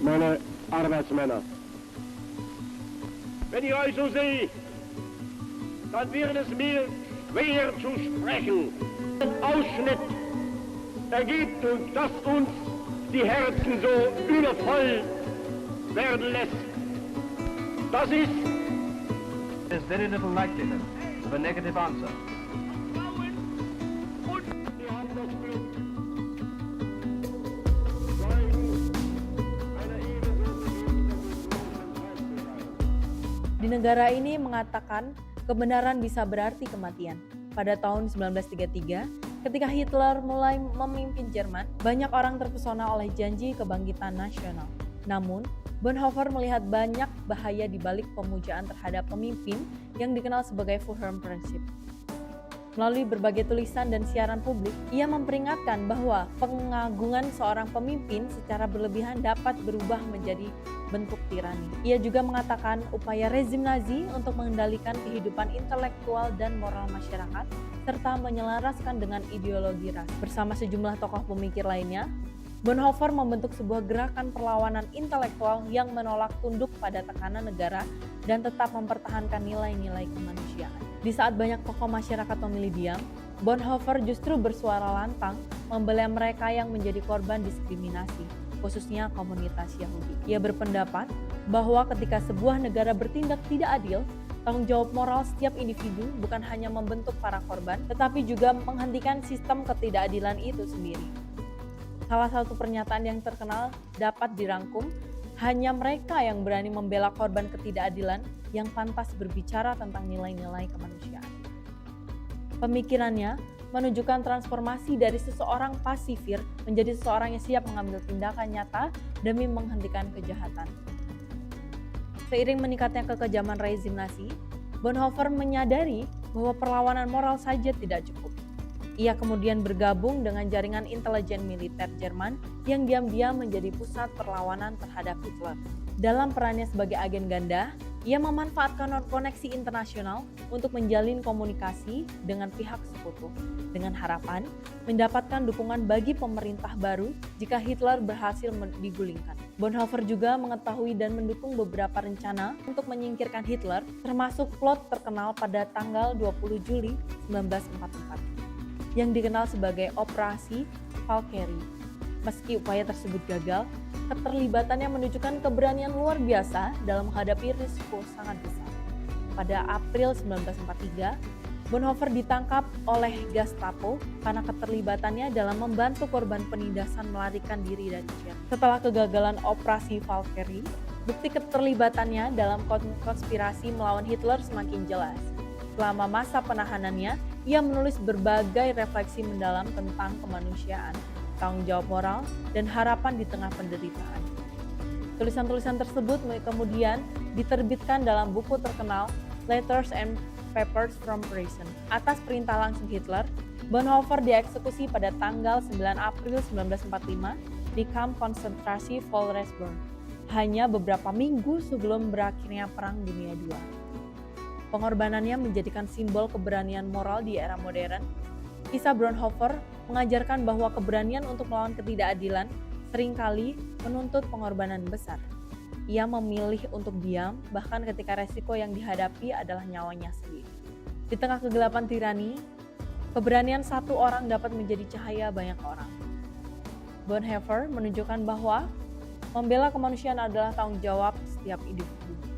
meine Arbeitsmänner. Wenn ich euch so sehe, dann wird es mir schwer zu sprechen. Ein Ausschnitt ergibt und das uns die Herzen so übervoll werden lässt. Das ist There's very little likelihood of a negative answer. die haben das Glück, Zeugen einer ebenso begehrten Zeit zu sein. Di negara ini mengatakan kebenaran bisa berarti kematian. Pada tahun 1933, ketika Hitler mulai memimpin Jerman, banyak orang terpesona oleh janji kebangkitan nasional. Namun, Bonhoeffer melihat banyak bahaya di balik pemujaan terhadap pemimpin yang dikenal sebagai Führer Prinzip. Melalui berbagai tulisan dan siaran publik, ia memperingatkan bahwa pengagungan seorang pemimpin secara berlebihan dapat berubah menjadi bentuk tirani. Ia juga mengatakan upaya rezim Nazi untuk mengendalikan kehidupan intelektual dan moral masyarakat, serta menyelaraskan dengan ideologi ras. Bersama sejumlah tokoh pemikir lainnya, Bonhoeffer membentuk sebuah gerakan perlawanan intelektual yang menolak tunduk pada tekanan negara dan tetap mempertahankan nilai-nilai kemanusiaan. Di saat banyak tokoh masyarakat memilih diam, Bonhoeffer justru bersuara lantang membela mereka yang menjadi korban diskriminasi, khususnya komunitas Yahudi. Ia berpendapat bahwa ketika sebuah negara bertindak tidak adil, tanggung jawab moral setiap individu bukan hanya membentuk para korban, tetapi juga menghentikan sistem ketidakadilan itu sendiri. Salah satu pernyataan yang terkenal dapat dirangkum, hanya mereka yang berani membela korban ketidakadilan yang pantas berbicara tentang nilai-nilai kemanusiaan. Pemikirannya menunjukkan transformasi dari seseorang pasifir menjadi seseorang yang siap mengambil tindakan nyata demi menghentikan kejahatan. Seiring meningkatnya kekejaman rezim Nazi, Bonhoeffer menyadari bahwa perlawanan moral saja tidak cukup. Ia kemudian bergabung dengan jaringan intelijen militer Jerman yang diam-diam menjadi pusat perlawanan terhadap Hitler. Dalam perannya sebagai agen ganda, ia memanfaatkan koneksi internasional untuk menjalin komunikasi dengan pihak sekutu, dengan harapan mendapatkan dukungan bagi pemerintah baru jika Hitler berhasil digulingkan. Bonhoeffer juga mengetahui dan mendukung beberapa rencana untuk menyingkirkan Hitler, termasuk plot terkenal pada tanggal 20 Juli 1944. Yang dikenal sebagai Operasi Valkyrie. Meski upaya tersebut gagal, keterlibatannya menunjukkan keberanian luar biasa dalam menghadapi risiko sangat besar. Pada April 1943, Bonhoeffer ditangkap oleh Gestapo karena keterlibatannya dalam membantu korban penindasan melarikan diri dari Jerman. Setelah kegagalan Operasi Valkyrie, bukti keterlibatannya dalam konspirasi melawan Hitler semakin jelas. Selama masa penahanannya, ia menulis berbagai refleksi mendalam tentang kemanusiaan, tanggung jawab moral, dan harapan di tengah penderitaan. Tulisan-tulisan tersebut kemudian diterbitkan dalam buku terkenal Letters and Papers from Prison. Atas perintah langsung Hitler, Bonhoeffer dieksekusi pada tanggal 9 April 1945 di kamp konsentrasi Volresburg, hanya beberapa minggu sebelum berakhirnya Perang Dunia II. Pengorbanannya menjadikan simbol keberanian moral di era modern. Kisah Bonhoeffer mengajarkan bahwa keberanian untuk melawan ketidakadilan seringkali menuntut pengorbanan besar. Ia memilih untuk diam, bahkan ketika resiko yang dihadapi adalah nyawanya sendiri. Di tengah kegelapan tirani, keberanian satu orang dapat menjadi cahaya banyak orang. Bonhoeffer menunjukkan bahwa membela kemanusiaan adalah tanggung jawab setiap individu.